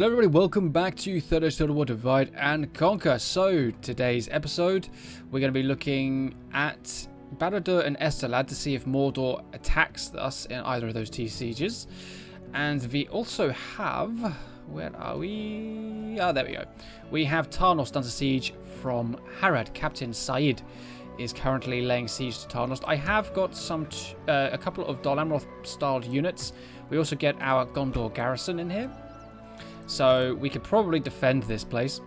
Hello everybody, welcome back to Third Age Total War Divide and Conquer. So, today's episode, we're going to be looking at BARAD-DûR and Estelad to see if Mordor attacks us in either of those two sieges. And we also have... where are we? Ah, there we go. We have Tarnost under siege from Harad. Captain Said is currently laying siege to Tarnost. I have got a couple of Dol Amroth-styled units. We also get our Gondor garrison in here. So we could probably defend this place.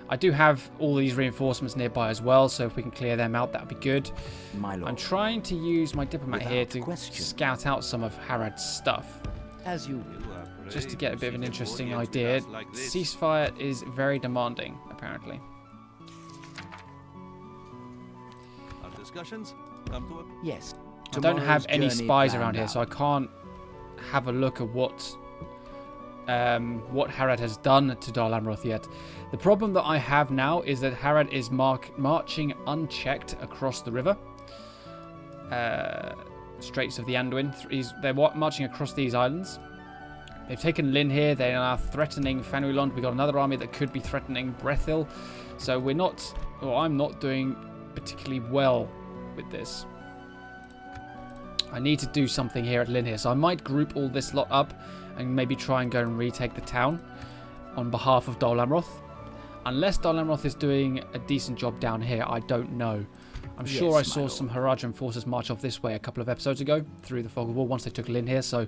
I do have all these reinforcements nearby as well, so if we can clear them out, that would be good. I'm trying to use my diplomat here to scout out some of Harad's stuff. As you just to get a bit of an interesting idea. Ceasefire is very demanding, apparently. Our discussions come to a... Yes. I don't have any spies around here, so I can't have a look at what Harad has done to Dol Amroth yet. The problem that I have now is that Harad is marching unchecked across the river. Straits of the Anduin. They're marching across these islands. They've taken Lynn here. They are threatening Fanulond. We've got another army that could be threatening Brethil. So we're not, or I'm not doing particularly well with this. I need to do something here at Lynn here. So I might group all this lot up and maybe try and go and retake the town on behalf of Dol Amroth. Unless Dol Amroth is doing a decent job down here, I don't know. I'm sure I saw some Haradrim forces march off this way a couple of episodes ago through the Fog of War once they took Lynn here. So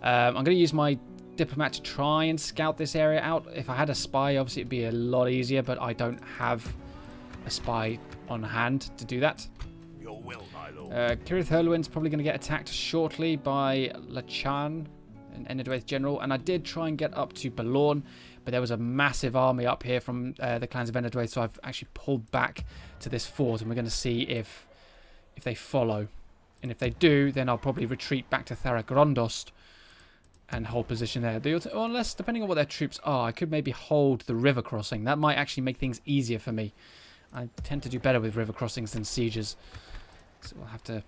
I'm going to use my diplomat to try and scout this area out. If I had a spy, obviously it'd be a lot easier, but I don't have a spy on hand to do that. Your will, my lord. Cirith Yrlwin's probably going to get attacked shortly by Lachan, an Enedwaith general, and I did try and get up to Balorn, but there was a massive army up here from the clans of Enedwaith, so I've actually pulled back to this fort, and we're going to see if they follow. And if they do, then I'll probably retreat back to Thara-Grondost and hold position there. Or unless, depending on what their troops are, I could maybe hold the river crossing. That might actually make things easier for me. I tend to do better with river crossings than sieges. So we'll have to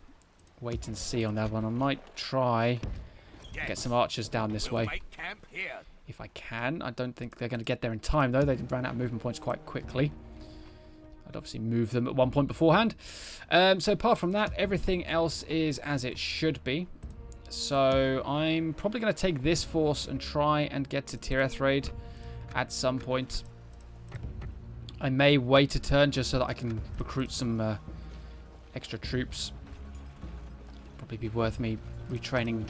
wait and see on that one. I might try get some archers down this way. If I can. I don't think they're going to get there in time, though. They ran out of movement points quite quickly. I'd obviously move them at one point beforehand. So apart from that, everything else is as it should be. So I'm probably going to take this force and try and get to Tirethraid at some point. I may wait a turn just so that I can recruit some extra troops. Probably be worth me retraining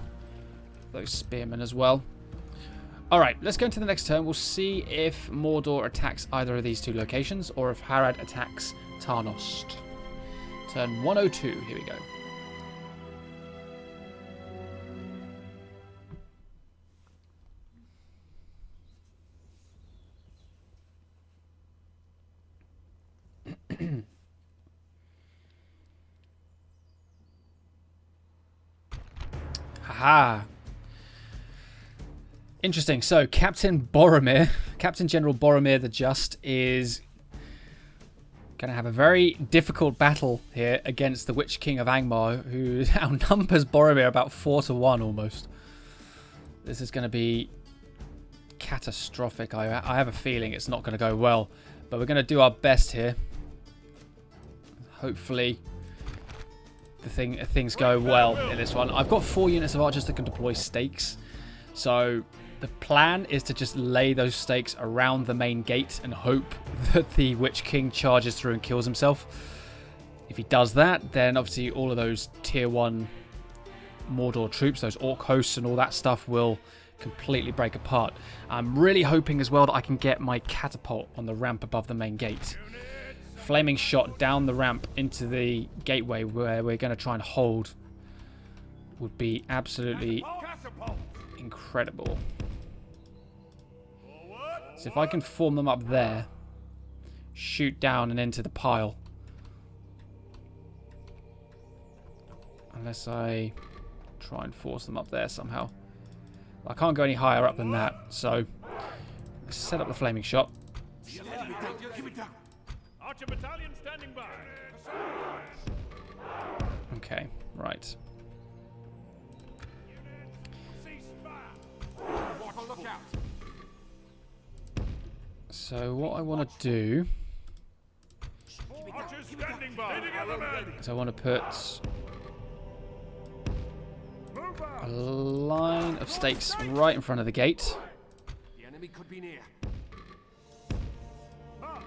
those spearmen as well. Alright, let's go into the next turn. We'll see if Mordor attacks either of these two locations or if Harad attacks Tarnost. Turn 102, here we go. Haha. Interesting. So, Captain General Boromir the Just is going to have a very difficult battle here against the Witch King of Angmar, who outnumbers Boromir about 4-1 almost. This is going to be catastrophic. I have a feeling it's not going to go well, but we're going to do our best here. Hopefully things go well in this one. I've got 4 units of archers that can deploy stakes. So the plan is to just lay those stakes around the main gate and hope that the Witch King charges through and kills himself. If he does that, then obviously all of those tier 1 Mordor troops, those orc hosts and all that stuff will completely break apart. I'm really hoping as well that I can get my catapult on the ramp above the main gate. Flaming shot down the ramp into the gateway where we're going to try and hold would be absolutely incredible. So if I can form them up there, shoot down and into the pile. Unless I try and force them up there somehow. I can't go any higher up than that, so let's set up the flaming shot. Archer battalion standing by. Okay, right. So what I want to do Archers standing by. Leading in the men. is I want to put Move a out. line of stakes right in front of the gate. The enemy could be near. March.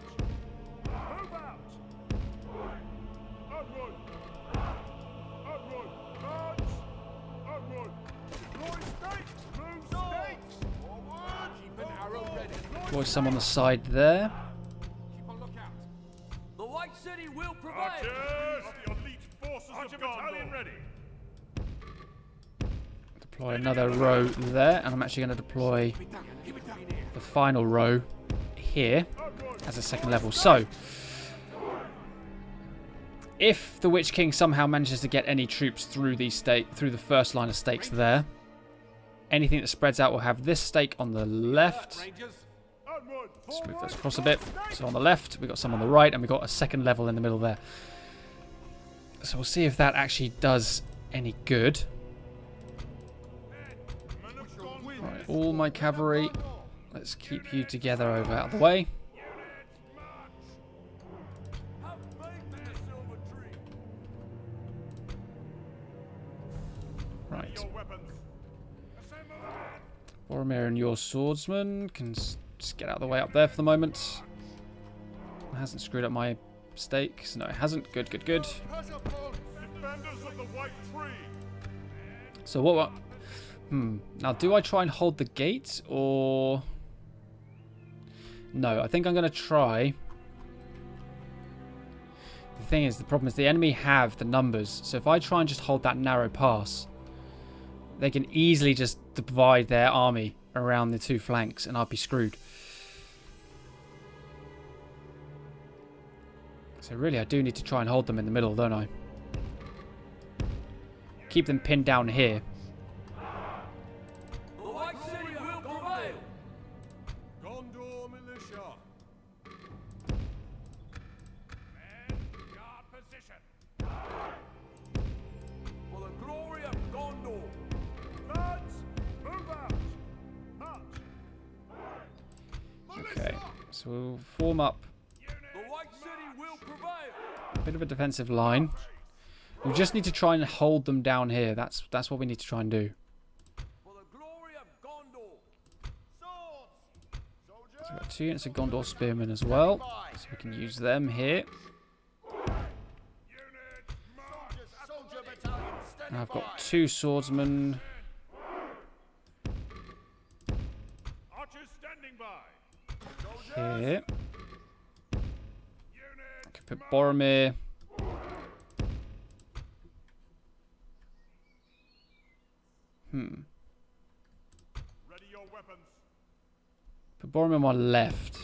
Move out. Onward. Onward. March. Onward. Deploy stakes. Move stakes. Forward. Keep an arrow ready. Deploy some on the side there. Keep a lookout. The White City will prevail. Archers. The elite forces of battalion ready. Deploy another row there, and I'm actually going to deploy the final row here as a second level. So, if the Witch King somehow manages to get any troops through through the first line of stakes there, anything that spreads out will have this stake on the left. Rangers. Onward. Let's move this across a bit. So on the left, we've got some on the right, and we've got a second level in the middle there. So we'll see if that actually does any good. Right, all my cavalry, let's keep you together over out of the way. Right. Your weapons. Boromir and your swordsman can just get out of the way up there for the moment. It hasn't screwed up my stakes. No, it hasn't. Good, good, good. Defenders of the White Tree. So what? Now, do I try and hold the gate or? No, I think I'm going to try. The thing is, the problem is the enemy have the numbers. So if I try and just hold that narrow pass, they can easily just divide their army around the two flanks, and I'd be screwed. So really, I do need to try and hold them in the middle, don't I? Keep them pinned down here. The White City will prevail. Gondor militia. Men, guard position. For the glory of Gondor. Lads, move out. March. Okay, so we'll form up The White City will prevail. a bit of a defensive line. We just need to try and hold them down here. That's what we need to try and do. For the glory of Gondor. Swords. So we've got 2 units of Gondor spearmen as well, so we can use them here. Soldier battalion And I've got 2 swordsmen. Archers standing by. Here. I Unit. could put Boromir. Ready your weapons. Put Boromir on my left.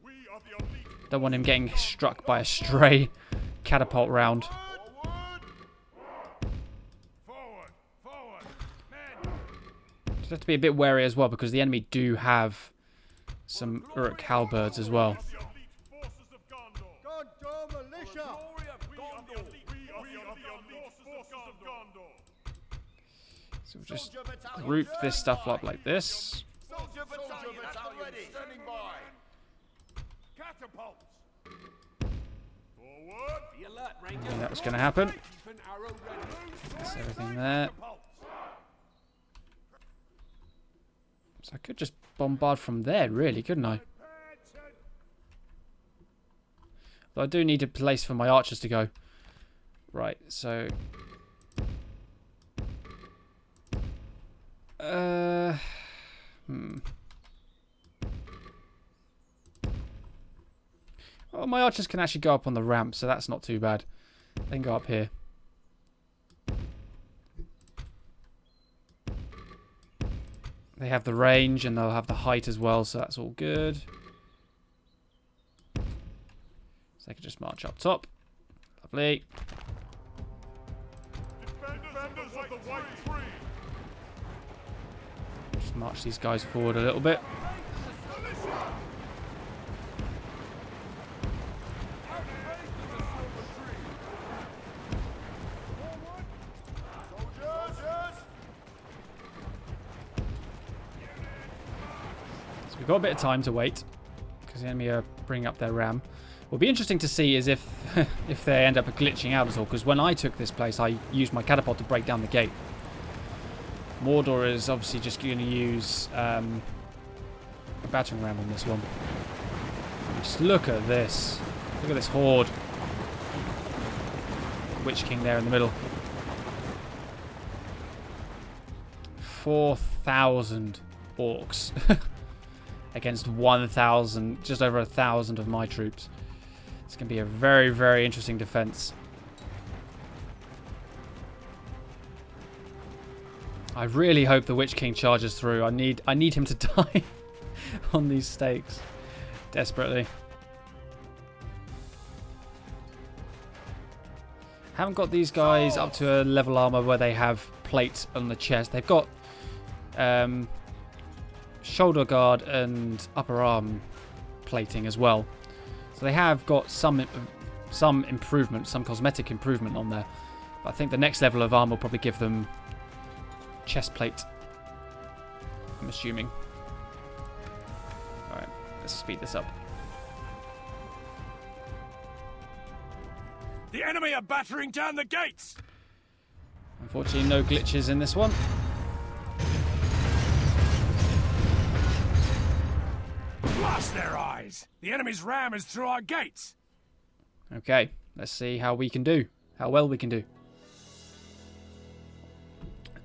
We are the elite. Don't want him getting struck by a stray catapult round. Forward. Forward. Forward. Men. Just have to be a bit wary as well, because the enemy do have some Uruk halberds as well. The elite forces of Gondor. Gondor militia. Glory of We are the Gondor. elite. We are the elite forces of Gondor. So we'll just group this stuff up like this. Soldier battalion standing by. Catapults. Forward. Be alert, Rangers. Yeah, that was going to happen. Keep an arrow ready. That's everything there. Catapults. So I could just bombard from there, really, couldn't I? But I do need a place for my archers to go. Right, so... Oh, my archers can actually go up on the ramp, so that's not too bad. They can go up here. They have the range and they'll have the height as well, so that's all good. So they can just march up top. Lovely. Defenders of the White Tree. Just march these guys forward a little bit. So So we've got a bit of time to wait because the enemy are bringing up their ram. What'll be interesting to see is if if they end up glitching out at all, because when I took this place, I used my catapult to break down the gate. Mordor is obviously just going to use a battering ram on this one. Just look at this. Look at this horde. Witch King there in the middle. 4,000 orcs against 1,000, just over 1,000 of my troops. It's going to be a very, very interesting defense. I really hope the Witch King charges through. I need him to die on these stakes desperately. Haven't got these guys up to a level armor where they have plate on the chest. They've got shoulder guard and upper arm plating as well. So they have got some improvement, some cosmetic improvement on there. But I think the next level of armor will probably give them chest plate, I'm assuming. Alright, let's speed this up. The enemy are battering down the gates! Unfortunately, no glitches in this one. Blast their eyes! The enemy's ram is through our gates! Okay, let's see how we can do. How well we can do.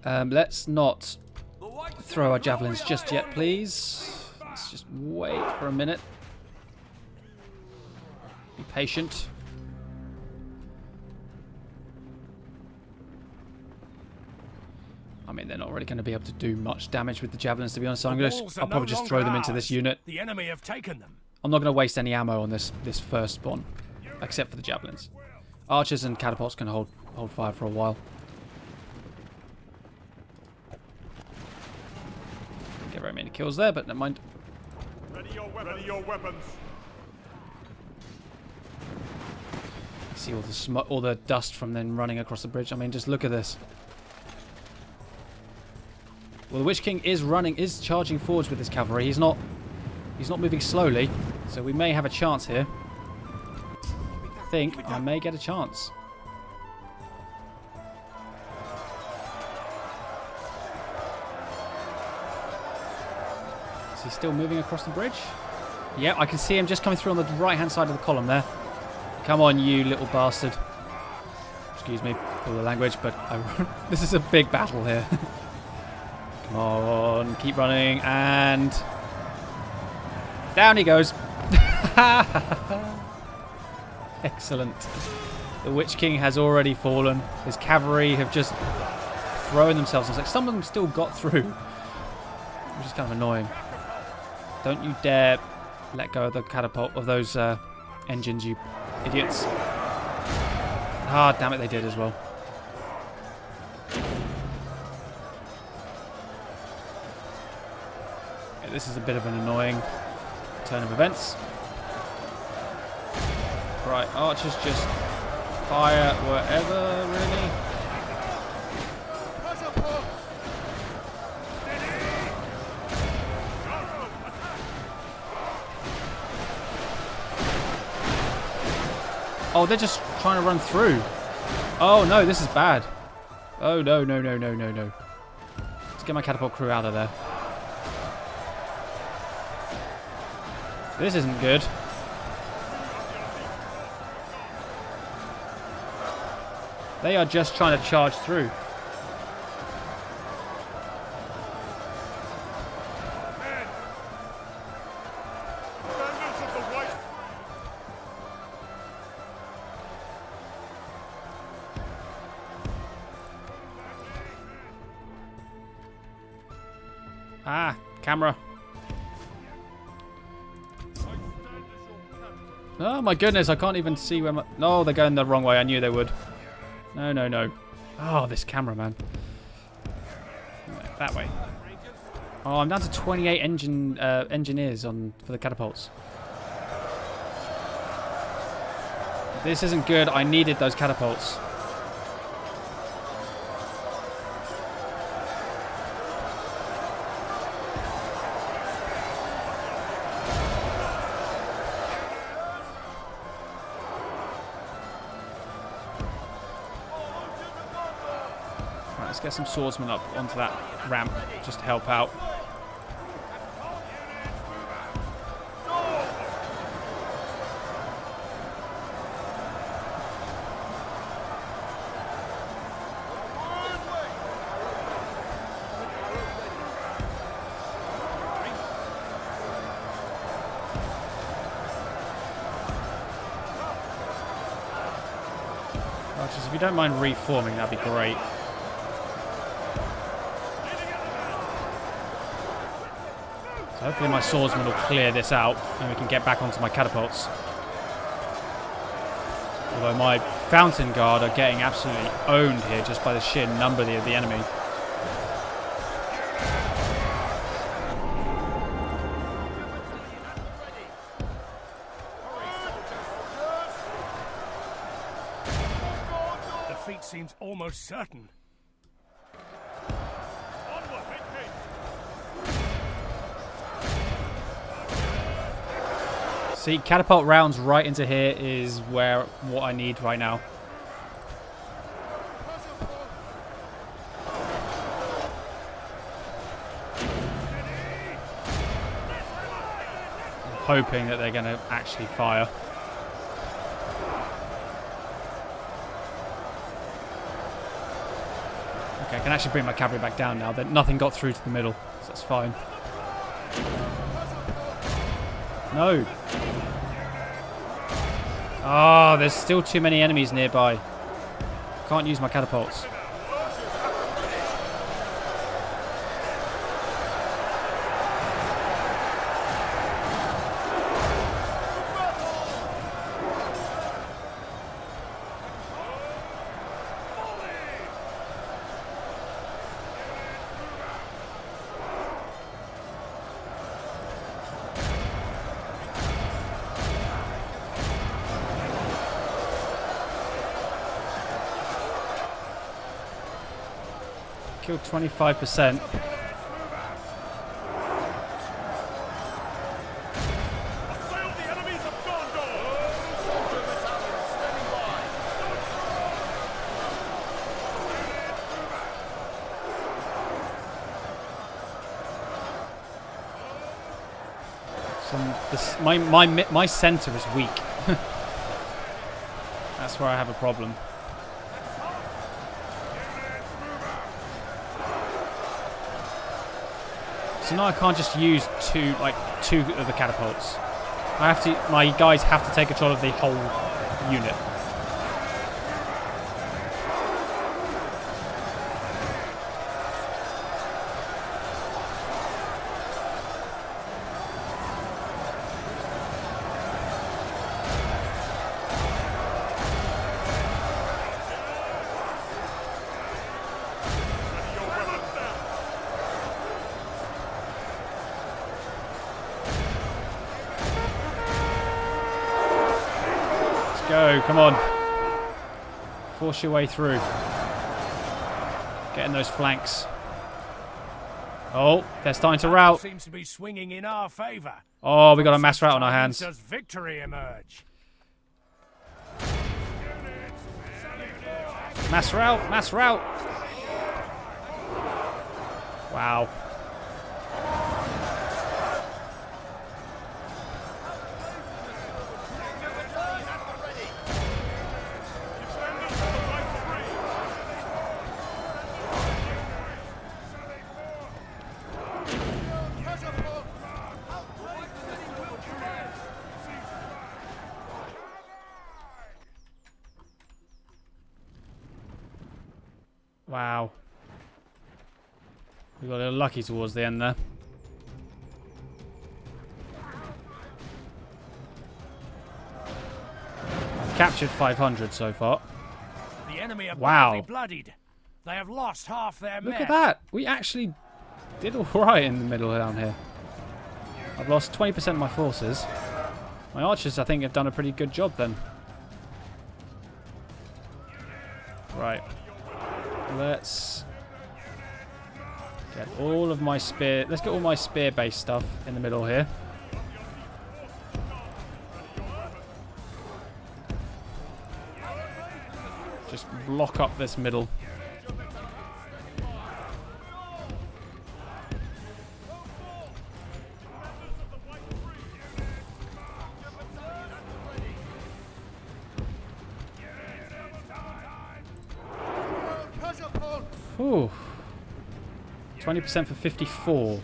Let's not throw our javelins just yet, please. Let's just wait for a minute. Be patient. I mean, they're not really going to be able to do much damage with the javelins, to be honest. So I'll probably just throw them into this unit. The enemy have taken them. I'm not going to waste any ammo on this first spawn, except for the javelins. Archers and catapults can hold fire for a while. Didn't get very many kills there, but never mind. Ready your weapons. See all the dust from them running across the bridge. I mean, just look at this. Well, the Witch King is charging forwards with his cavalry. He's not moving slowly, so we may have a chance here. I think I may get a chance. Is he still moving across the bridge? Yeah, I can see him just coming through on the right-hand side of the column there. Come on, you little bastard. Excuse me for the language, but this is a big battle here. Come on, keep running, and down he goes. Excellent. The Witch King has already fallen. His cavalry have just thrown themselves. It's like some of them still got through, which is kind of annoying. Don't you dare let go of the catapult of those engines, you idiots. Ah, damn it, they did as well. This is a bit of an annoying turn of events. Right, archers just fire wherever, really. Oh, they're just trying to run through. Oh no, this is bad. Oh no, no, no, no, no, no. Let's get my catapult crew out of there. This isn't good. They are just trying to charge through. Defenders of the White... Ah, camera. Oh my goodness, I can't even see where my... No, they're going the wrong way. I knew they would. No, no, no. Oh, this camera, man. That way. Oh, I'm down to 28 engineers for the catapults. This isn't good. I needed those catapults. Let's get some swordsmen up onto that ramp just to help out. Archers, if you don't mind reforming, that'd be great. So hopefully my swordsman will clear this out and we can get back onto my catapults. Although my fountain guard are getting absolutely owned here just by the sheer number of the enemy. Defeat seems almost certain. Onward, make haste. See, catapult rounds right into here is what I need right now. I'm hoping that they're going to actually fire. Okay, I can actually bring my cavalry back down now. That nothing got through to the middle, so that's fine. No. Oh, there's still too many enemies nearby. Can't use my catapults. Killed 25%. Assail the enemies of Gondor! Soldier battalion standing by. My center is weak. That's where I have a problem. So now I can't just use two of the catapults. My guys have to take control of the whole unit. Go, come on. Force your way through. Getting those flanks. Oh, they're starting to rout. Seems to be swinging in our favor. Oh, we got a mass rout on our hands. Does victory emerge? Mass rout, mass rout. Wow. Wow. We got a little lucky towards the end there. I've captured 500 so far. The enemy are Wow. badly bloodied. They have lost half their men. Look at that. We actually did all right in the middle down here. I've lost 20% of my forces. My archers, I think, have done a pretty good job then. Right. Let's get all of my spear. Let's get all my spear-based stuff in the middle here. Just block up this middle. Ooh. 20% for 54.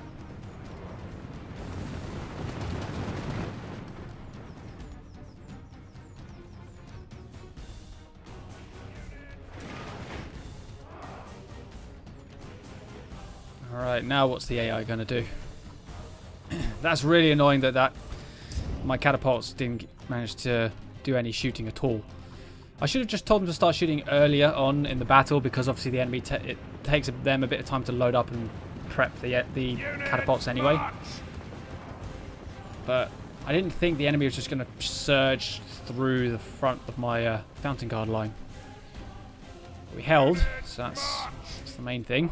Alright, now what's the AI going to do? That's really annoying that my catapults didn't manage to do any shooting at all. I should have just told them to start shooting earlier on in the battle, because obviously the enemy it takes them a bit of time to load up and prep the catapults anyway. But I didn't think the enemy was just going to surge through the front of my fountain guard line. We held, so that's the main thing.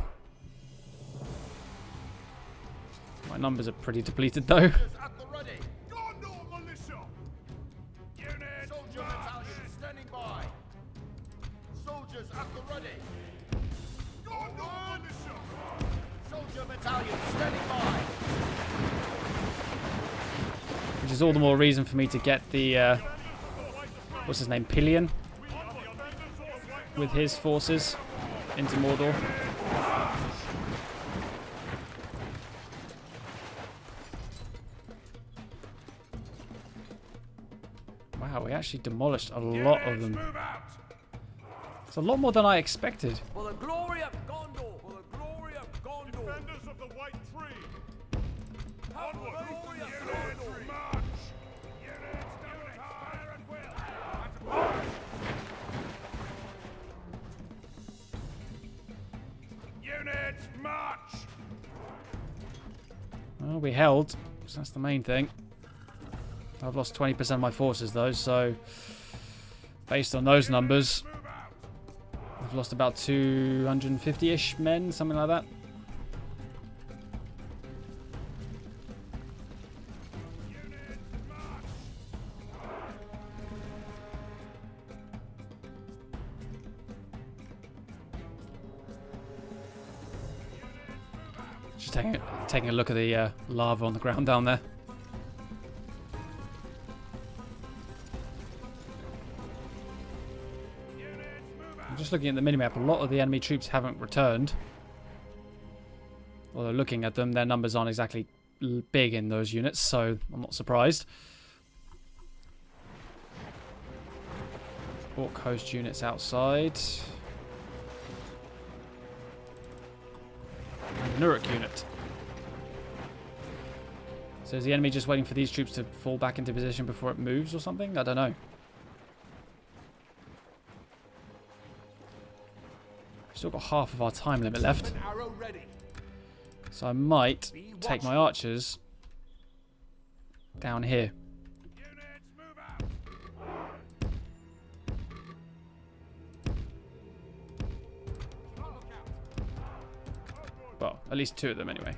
My numbers are pretty depleted though. At the ready. Gondor militia! Units, soldier battalion standing by. Soldiers at the ready. Gondor militia! Soldier battalion standing by. Which is all the more reason for me to get the, what's his name, Pillion, with his forces into Mordor. Wow, we actually demolished a lot of them. It's a lot more than I expected. For the glory of Gondor. For the glory of Gondor. Defenders of the White Tree! Onward. Onward! Glory of Units, Gondor. march! Units, double fire at will! Units, march! Well, we held, so that's the main thing. I've lost 20% of my forces though, so based on those numbers, I've lost about 250-ish men, something like that. Just taking a look at the lava on the ground down there. I'm just looking at the minimap. A lot of the enemy troops haven't returned. Although looking at them, their numbers aren't exactly big in those units, so I'm not surprised. Orc host units outside. And an Uruk unit. So is the enemy just waiting for these troops to fall back into position before it moves or something? I don't know. Still got half of our time limit left. Arrow ready. So I might take my archers down here. Units, move out! Well, at least two of them anyway.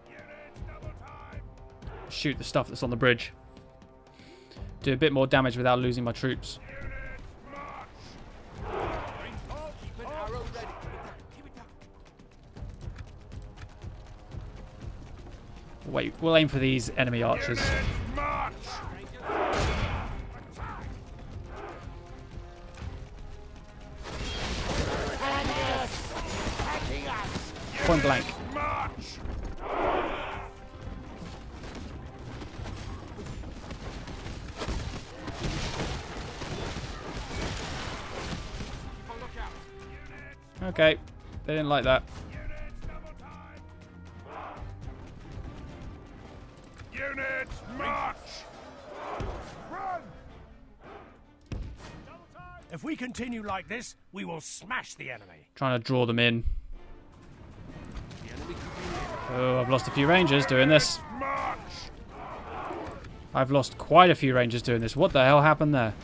Units, double time! Shoot the stuff that's on the bridge. Do a bit more damage without losing my troops. Keep an arrow ready. Keep it down. Wait, we'll aim for these enemy archers. Units, march! Point blank. March! Okay, they didn't like that. Units, double time! Units, march! Run! If we continue like this, we will smash the enemy. Trying to draw them in. Oh, I've lost a few rangers doing this. March! I've lost quite a few rangers doing this. What the hell happened there?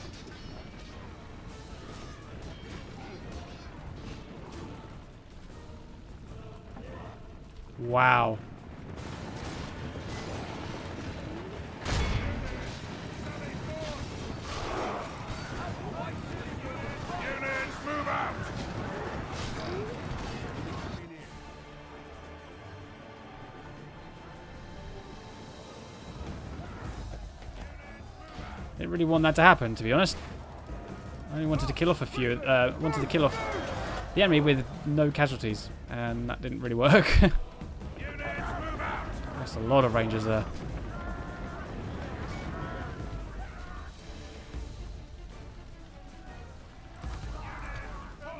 Wow. Units, move out! Didn't really want that to happen, to be honest. only wanted to kill off a few. Wanted to kill off the enemy with no casualties, and that didn't really work. Lost a lot of rangers there.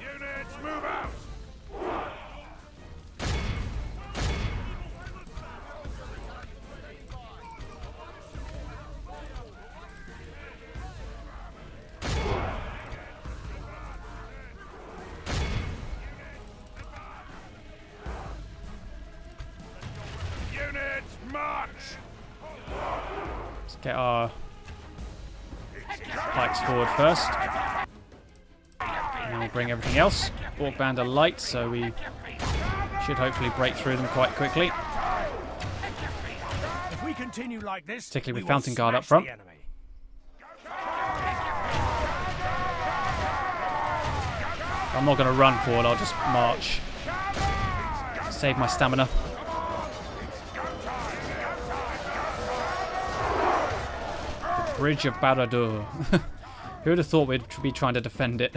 Units, move out! Units, march! Let's get our pikes forward first. And then we'll bring everything else. Orc band are light, so we should hopefully break through them quite quickly. If we continue like this, Particularly with we will Fountain Guard up smash front. the enemy. I'm not going to run forward, I'll just march. Save my stamina. The Bridge of BARAD-DûR. Who would have thought we'd be trying to defend it?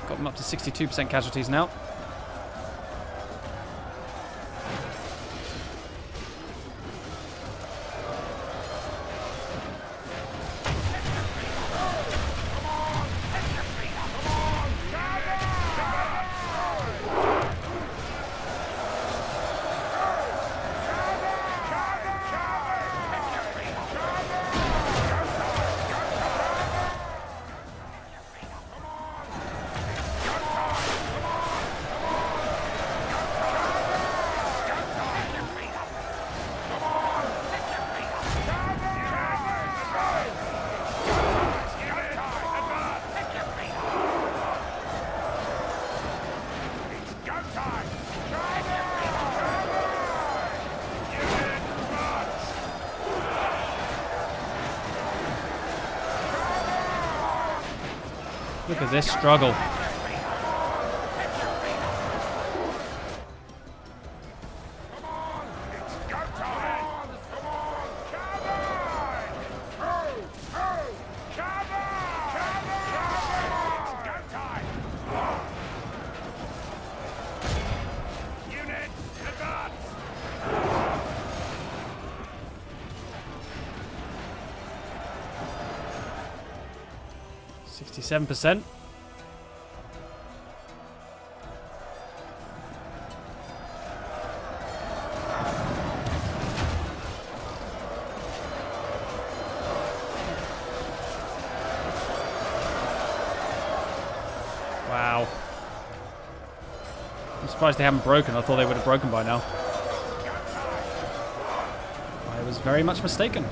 Got them up to 62% casualties now. Look at this struggle. Units, advance! 67%. Wow. I'm surprised they haven't broken. I thought they would have broken by now. I was very much mistaken.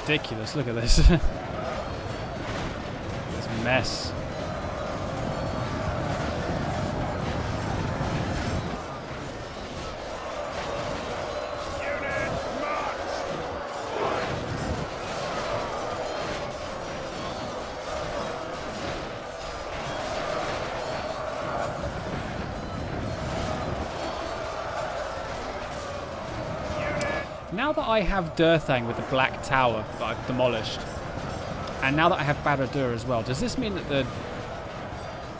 Ridiculous, look at this. This mess. Now that I have Durthang with the Black Tower that I've demolished, and now that I have BARAD-DûR as well, does this mean that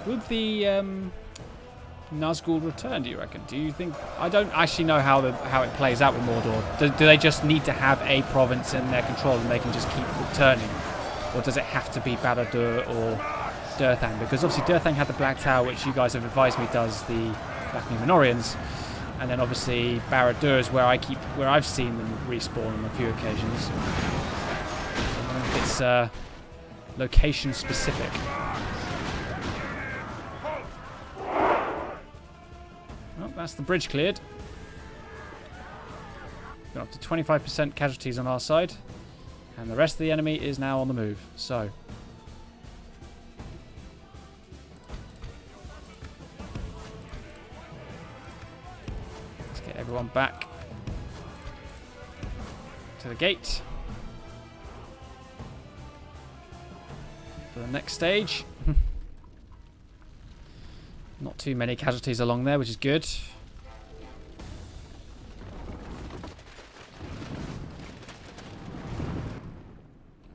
will the Nazgul return, do you reckon? Do you think... I don't actually know how it plays out with Mordor. Do they just need to have a province in their control and they can just keep returning? Or does it have to be BARAD-DûR or Durthang? Because obviously Durthang had the Black Tower, which you guys have advised me does the Black Numenorians. And then obviously BARAD-DûR is where I've seen them respawn on a few occasions. So I don't know if it's location specific. that's the bridge cleared. Got up to 25% casualties on our side. And the rest of the enemy is now on the move. So... let's get everyone back to the gate for the next stage. Not too many casualties along there, which is good.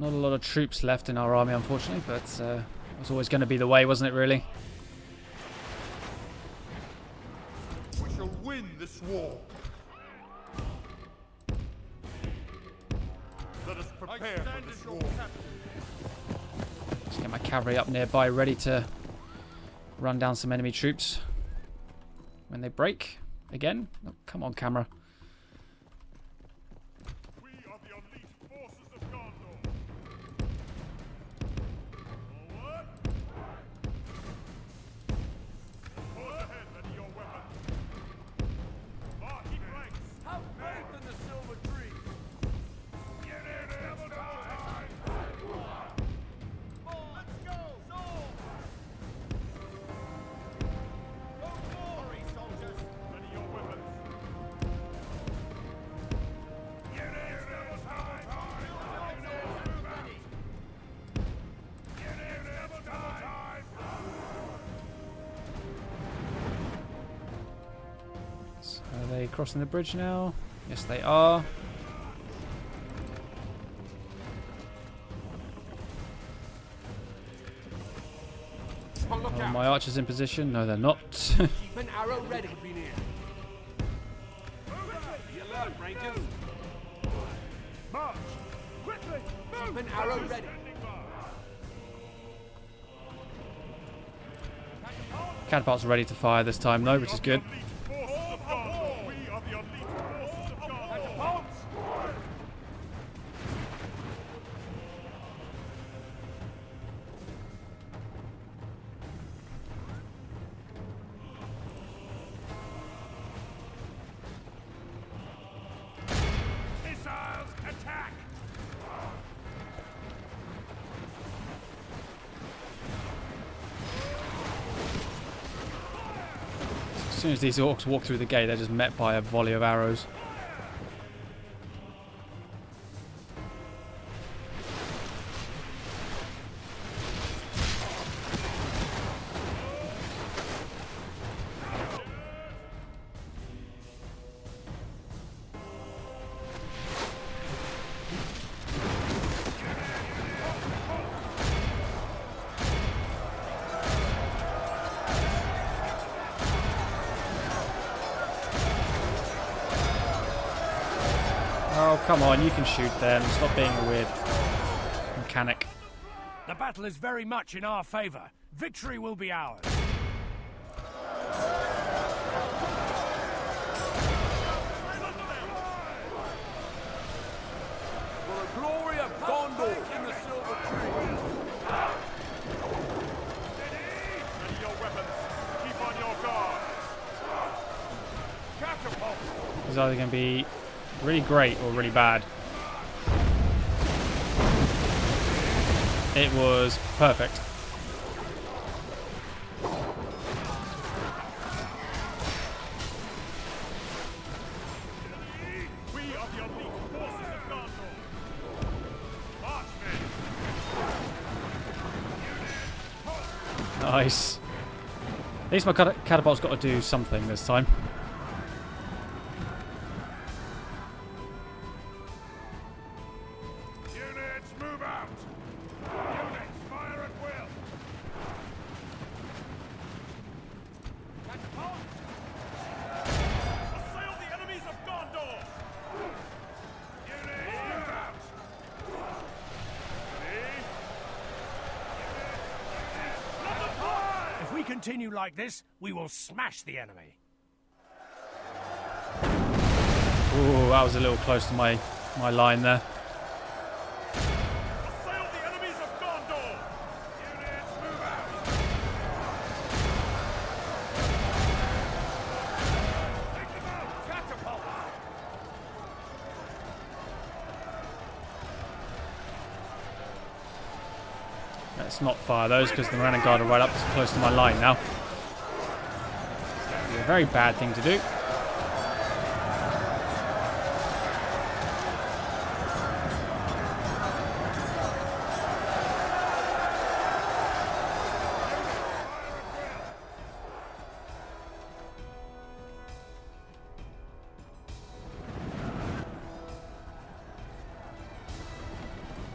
Not a lot of troops left in our army, unfortunately, but it was always going to be the way, wasn't it, really? We shall win this war. Let us prepare for this war. Let's get my cavalry up nearby, ready to run down some enemy troops when they break again. Oh, come on, camera. We are the elite forces of Gondor. Forward! Forge ahead, ready your weapons. March, keep ranks. How brave than the silver tree. Units, double time! Let's go! Swords! Hurry, soldiers! Ready your weapons. Units, double time! Units, move out! Units, double time! So are they crossing the bridge now? Yes, they are. Are my archers in position? No, they're not. Keep an arrow ready. Be near. Be alert, Rangers. March! Quickly! Keep an arrow ready. Standing by! Catapults are ready to fire this time, though, which is good. Elite forces of Gondor. We are the elite forces of Gondor. Missiles, attack! As soon as these orcs walk through the gate, they're just met by a volley of arrows. Oh, come on, you can shoot them. Stop being a weird mechanic. The battle is very much in our favor. Victory will be ours. For the glory of Gondor in the silver tree. Ready your weapons. Keep on your guard. Catapult! It's either going to be really great or really bad. It was perfect. We are the elite forces of Gondor. Marchmen! Nice. At least my catapult's got to do something this time. Units, move out! Units, fire at will! Assail the enemies of Gondor! Units, move out! If we continue like this, we will smash the enemy. Ooh, that was a little close to my line there. Assail the enemies of Gondor! Units, move out! Let's not fire those because the Moran Guard are right up close to my line now. It's a very bad thing to do.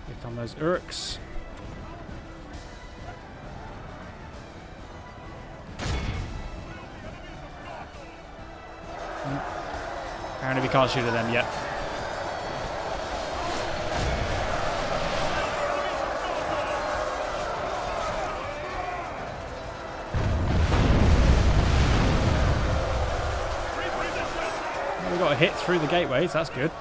Here come those orcs. Apparently we can't shoot at them yet. Well, we got a hit through the gateways, that's good.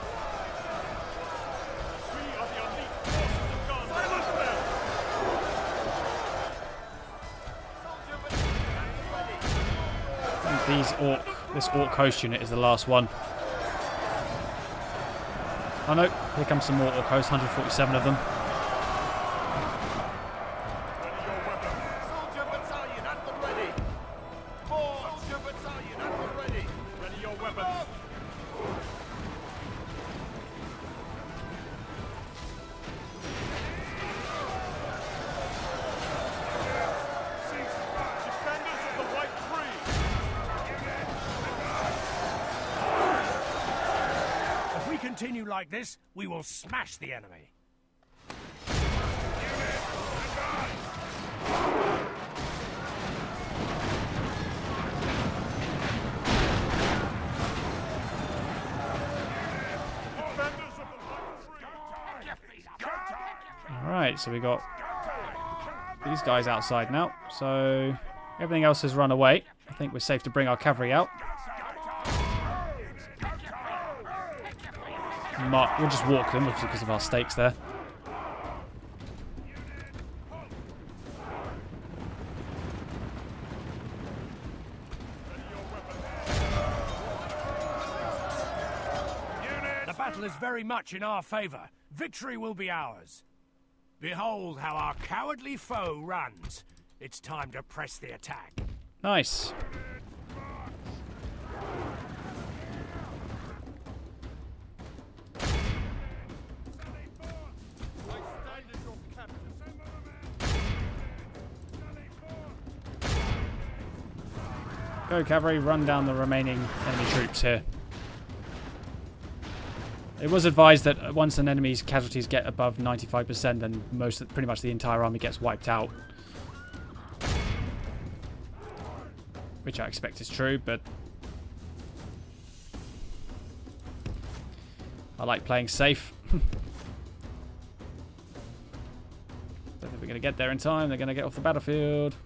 I think this orc host unit is the last one. Oh no, here comes some more orc hosts, 147 of them. Soldier battalion at the ready. More soldier battalion at the ready. Ready your weapons. Defenders of the White Tree. If we continue like this, we will smash the enemy. Defenders of the White Tree. Alright, so we got these guys outside now. So everything else has run away. I think we're safe to bring our cavalry out. We'll just walk them obviously because of our stakes there. The battle is very much in our favor. Victory will be ours. Behold how our cowardly foe runs. It's time to press the attack. Nice. Go cavalry, run down the remaining enemy troops here. It was advised that once an enemy's casualties get above 95%, then pretty much the entire army gets wiped out. Which I expect is true, but I like playing safe. Don't think we're going to get there in time. They're going to get off the battlefield.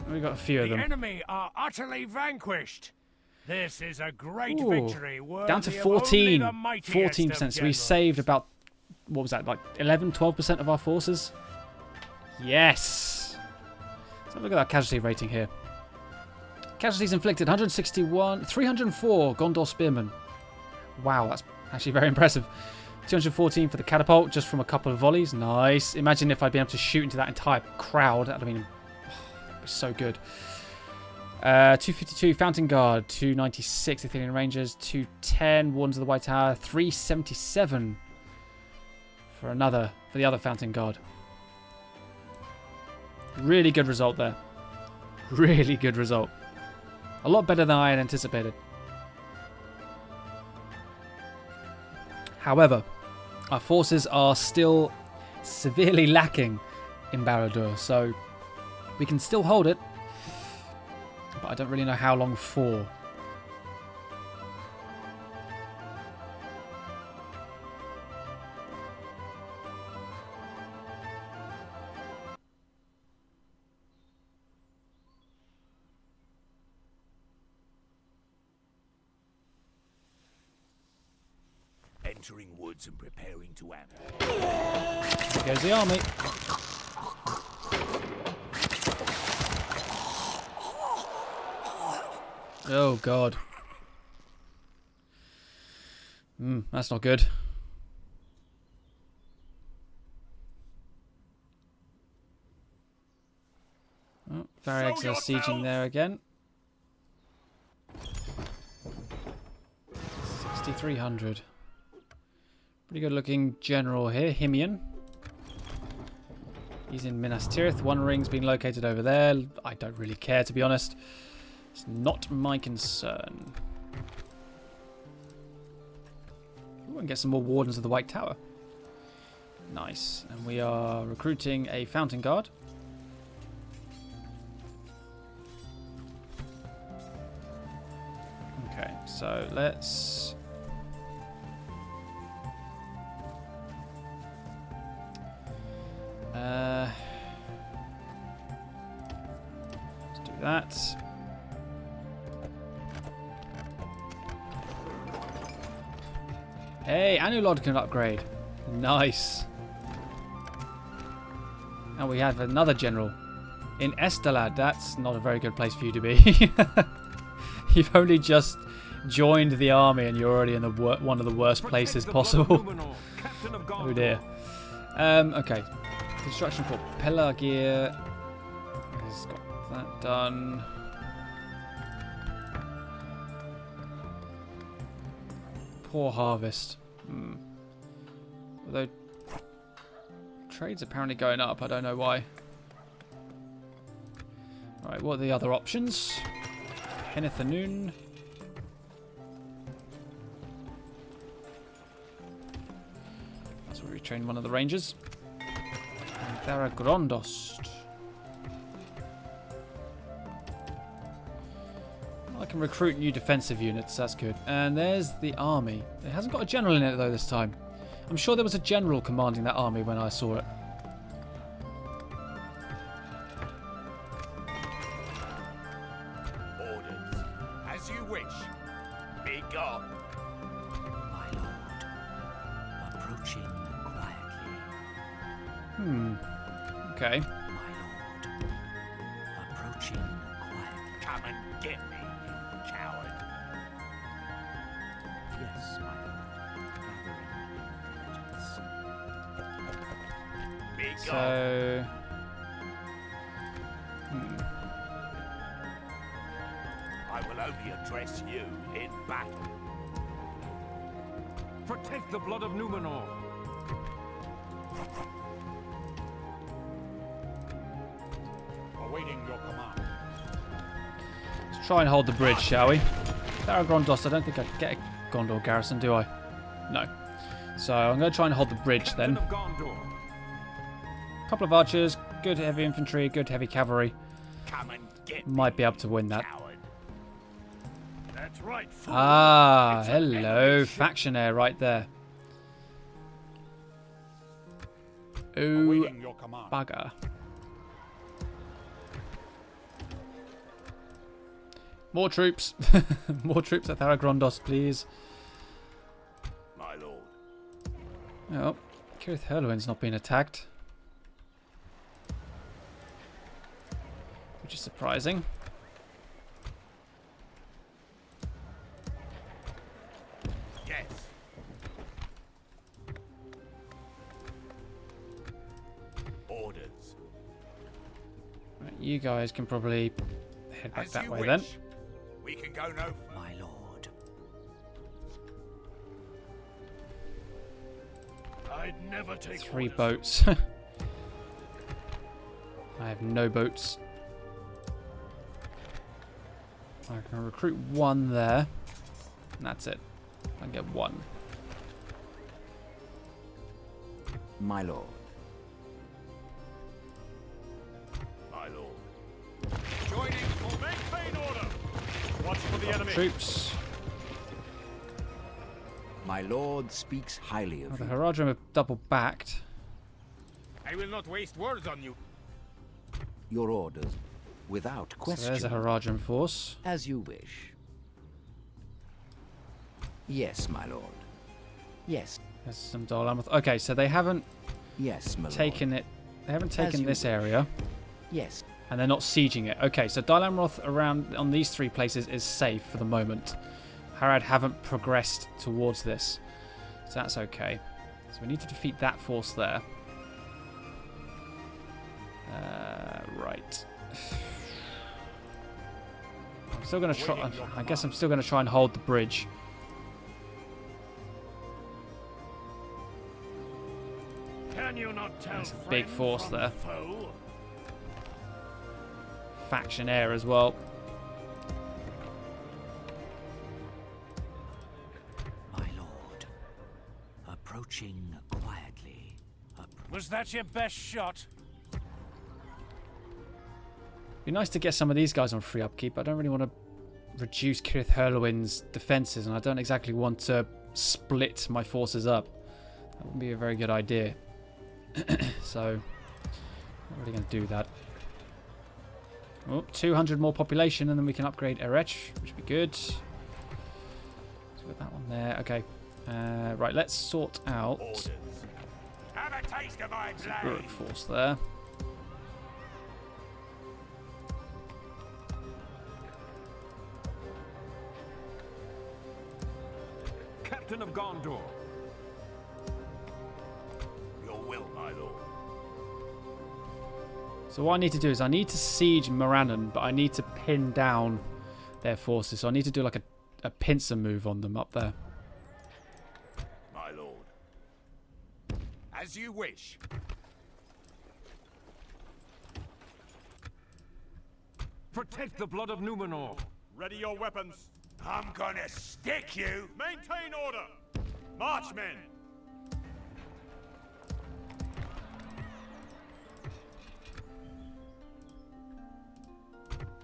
We got a few of them. The enemy are utterly vanquished. This is a great Ooh, victory. Down to worthy of only 14. the mightiest of 14%. So we generals. saved about, what was that, like 11, 12% of our forces? Yes. Let's have a look at our casualty rating here. Casualties inflicted, 161, 304 Gondor spearmen. Wow, that's actually very impressive. 214 for the catapult, just from a couple of volleys. Nice. Imagine if I'd been able to shoot into that entire crowd. That'd have been so good. 252 Fountain Guard, 296 Athenian Rangers, 210 Wardens of the White Tower, 377 for the other Fountain Guard. Really good result there. Really good result. A lot better than I had anticipated. However, our forces are still severely lacking in BARAD-DûR, so we can still hold it, but I don't really know how long for. Entering woods and preparing to ambush. There goes the army. Oh, God. That's not good. Oh, Varrigs are sieging there again. 6,300. Pretty good looking general here, Himian. He's in Minas Tirith. One ring's been located over there. I don't really care, to be honest. It's not my concern. Ooh, and get some more Wardens of the White Tower. Nice. And we are recruiting a Fountain Guard. Okay, so let's... let's do that. Hey, Anulod can upgrade. Nice. And we have another general in Estelad. That's not a very good place for you to be. You've only just joined the army and you're already in the one of the worst places possible. Oh dear. Okay. Construction for Pelagir has got that done. Poor harvest. Although trade's apparently going up, I don't know why. Alright, what are the other options? Henethanoon. That's where we trained one of the rangers. And Barad-DûR. I can recruit new defensive units, that's good. And there's the army. It hasn't got a general in it though this time. I'm sure there was a general commanding that army when I saw it. Orders. As you wish. Be gone. My lord, approaching quietly. Okay. My lord, approaching quietly. Come and get me, you coward. Yes, my lord, gathering intelligence. Be gone. So... I will only address you in battle. Protect the blood of Numenor. Awaiting your command. Let's try and hold the bridge, shall we? Barad-DûR, I don't think I get a Gondor garrison, do I? No. So I'm going to try and hold the bridge then. Captain of Gondor. Couple of archers, good heavy infantry, good heavy cavalry. Come and get Might me, be able to win that. coward. That's right, fool. Ah, It's an hello, enemy ship. factionaire right there. Ooh, Awaiting your command. bugger. More troops. More troops at Barad-DûR, please. My lord. Oh, Cirith Hurlwyn's not been attacked. Which is surprising. Yes. Orders. Right, you guys can probably head back As that you way wish. then. We can go no further. My lord, I'd never take 3 orders. boats. I have no boats. I can recruit 1 there. And that's it. I can get 1. my lord. My lord. Joining for maintain order. Watch for the enemy. Troops. My lord speaks highly Oh, of the you. Haradrim are double backed. I will not waste words on you. Your orders, without So question. there's a Haradrim force. As you wish. Yes, my lord. Yes, There's some Dol Okay, so they haven't yes, my lord. taken it. They haven't As taken you this wish. area. Yes, And they're not sieging it. Okay, so Dol Amroth around on these 3 places is safe for the moment. Harad haven't progressed towards this. So that's okay. So we need to defeat that force there. Right. I'm still going to try... I guess I'm still going to try and hold the bridge. Can you not tell There's a big friend force from there. foe? Faction air as well. My lord. Approaching quietly. Was that your best shot? Be nice to get some of these guys on free upkeep. I don't really want to reduce Cirith Hurlwyn's defenses, and I don't exactly want to split my forces up. That wouldn't be a very good idea. So, not really going to do that. Oh, 200 more population, and then we can upgrade Arachir, which would be good. So got that one there. Okay. Right, let's sort out Have a taste of my blade. Uruk force there. Captain of Gondor. Your will, my lord. So what I need to do is I need to siege Morannon, but I need to pin down their forces. So I need to do like a pincer move on them up there. My lord. As you wish. Protect the blood of Numenor. Ready your weapons. I'm gonna stick you. Maintain order. March, men.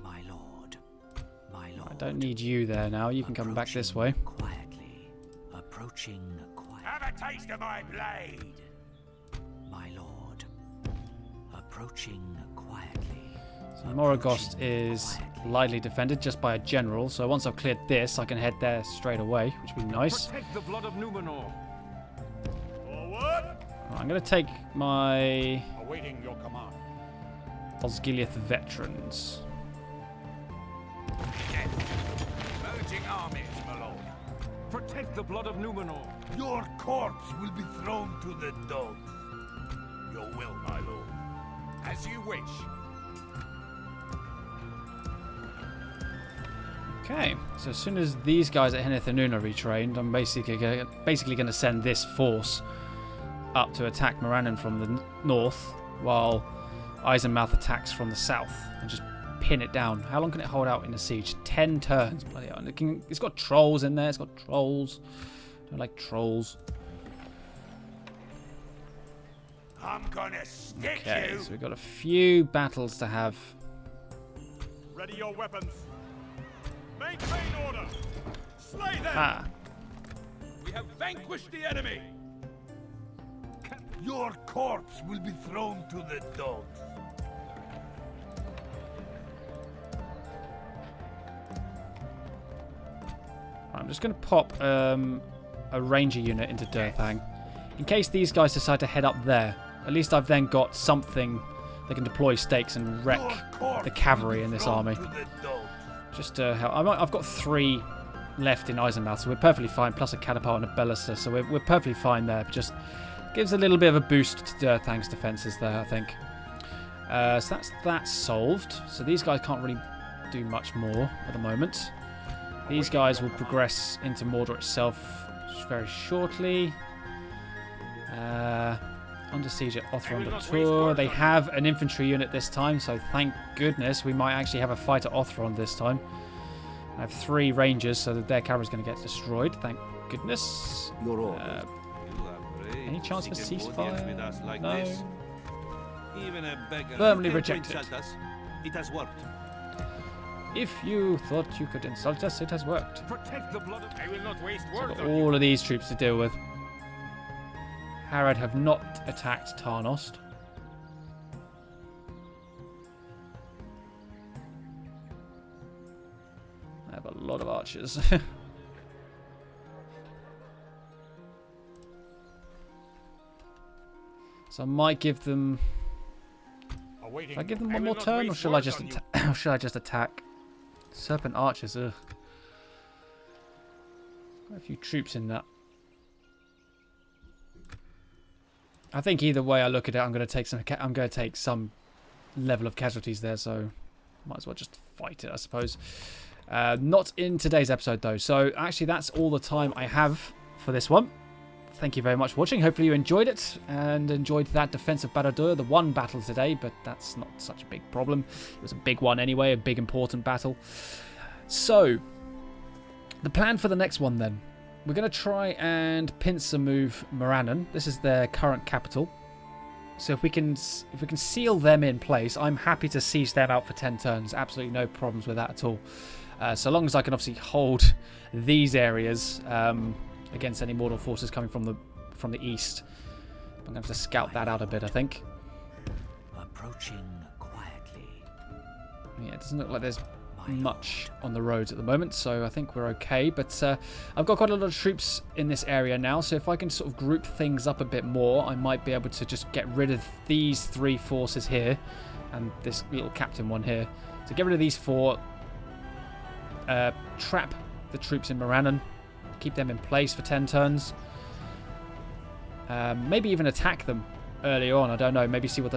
My lord. My lord. I don't need you there now. You can come back this way. Quietly. Approaching quietly. Have a taste of my blade. My lord. Approaching quietly. So Moraghost is lightly defended just by a general. So once I've cleared this, I can head there straight away, which would be nice. Protect the blood of Numenor. Forward. Right, I'm going to take my Awaiting your command. Osgiliath veterans. Merging armies, my lord. Protect the blood of Numenor. Your corpse will be thrown to the dogs. Your will, my lord. As you wish. Okay, so as soon as these guys at Hinith are retrained, I'm basically going to send this force up to attack Morannon from the north, while Eisenmouth attacks from the south, and just pin it down. How long can it hold out in a siege? 10 turns, bloody hell. And it's got trolls in there, it's got trolls. I don't like trolls. I'm gonna stick Okay, you. so we've got a few battles to have. Ready your weapons. Maintain order. Slay them. Ah, We have vanquished the enemy. Your corpse will be thrown to the dogs. I'm just going to pop a ranger unit into Durthang. In case these guys decide to head up there, at least I've then got something that can deploy stakes and wreck the cavalry in this army. Just to help. I've got 3 left in Eisenmouth, so we're perfectly fine, plus a catapult and a ballista, so we're perfectly fine there. But just gives a little bit of a boost to Durthang's defences there, I think. So that's that solved. So these guys can't really do much more at the moment. These guys will progress into Mordor itself very shortly. Under siege at OUTNUMBERED. They have an infantry unit this time, so thank goodness we might actually have a fight at OUTNUMBERED this time. I have 3 rangers, so that their cavalry's going to get destroyed. Thank goodness. Your orders. Any chance for ceasefire? No. Even a beggar Firmly who dared rejected. to insult us. It has worked. If you thought you could insult us, it has worked. Protect the blood of... I will not waste So I've words got on you. all of these troops to deal with. Harad have not attacked Tarnost. I have a lot of archers. So I might give them Awaiting. Should I give them one will more not turn, or waste shall I words just on you. or shall I just attack? Serpent archers. Ugh. Got a few troops in that. I think either way I look at it, I'm going to take some level of casualties there. So might as well just fight it, I suppose. Not in today's episode though. So actually, that's all the time I have for this one. Thank you very much for watching. Hopefully you enjoyed it and enjoyed that defense of BARAD-DûR, the one battle today, but that's not such a big problem. It was a big one anyway, a big important battle. So, the plan for the next one then. We're going to try and pincer move Morannon. This is their current capital. So if we can seal them in place, I'm happy to siege them out for 10 turns. Absolutely no problems with that at all. So long as I can obviously hold these areas against any Mordor forces coming from the east. I'm going to have to scout that out a bit, I think. Approaching quietly. Yeah, it doesn't look like there's much on the roads at the moment, so I think we're okay. But I've got quite a lot of troops in this area now, so if I can sort of group things up a bit more, I might be able to just get rid of these 3 forces here and this little captain one here. So get rid of these 4, trap the troops in Morannon, keep them in place for 10 turns. Maybe even attack them early on. I don't know. Maybe see what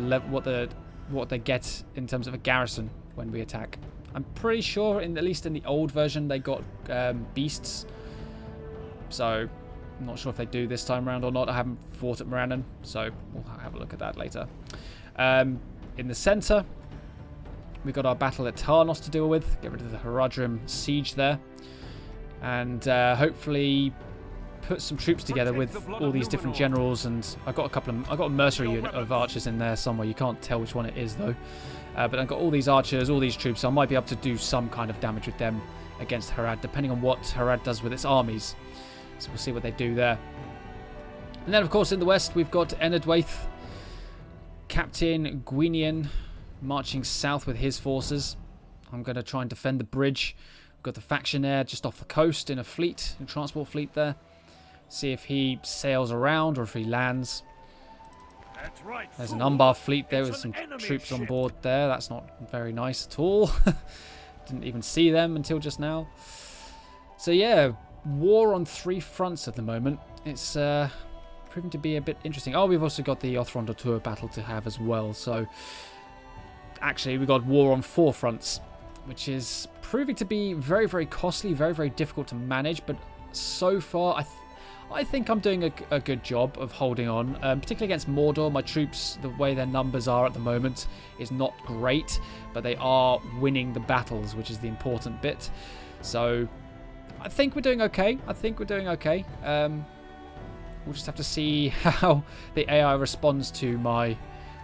they get in terms of a garrison when we attack. I'm pretty sure, at least in the old version, they got beasts. So I'm not sure if they do this time around or not. I haven't fought at Morannon, so we'll have a look at that later. In the centre, we've got our battle at Tarnos to deal with. Get rid of the Haradrim siege there. And hopefully put some troops together with all these different generals. And I've got a mercenary unit of archers in there somewhere. You can't tell which one it is though. But I've got all these archers, all these troops, so I might be able to do some kind of damage with them against Harad, depending on what Harad does with its armies. So we'll see what they do there. And then, of course, in the west, we've got Enedwaith, Captain Gwinian, marching south with his forces. I'm going to try and defend the bridge. We've got the Factionaire just off the coast in a fleet, a transport fleet there. See if he sails around or if he lands. That's right. There's an fool. Umbar fleet there It's with some an enemy troops on ship. board there. That's not very nice at all. Didn't even see them until just now. So yeah, war on 3 fronts at the moment. It's proving to be a bit interesting. Oh, we've also got the OUTNUMBERED battle to have as well. So actually, we've got war on 4 fronts, which is proving to be very, very costly, very, very difficult to manage. But so far, I think I'm doing a good job of holding on, particularly against Mordor. My troops, the way their numbers are at the moment, is not great, but they are winning the battles, which is the important bit. So I think we're doing okay. We'll just have to see how the AI responds to my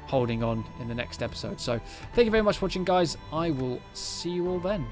holding on in the next episode. So thank you very much for watching, guys. I will see you all then.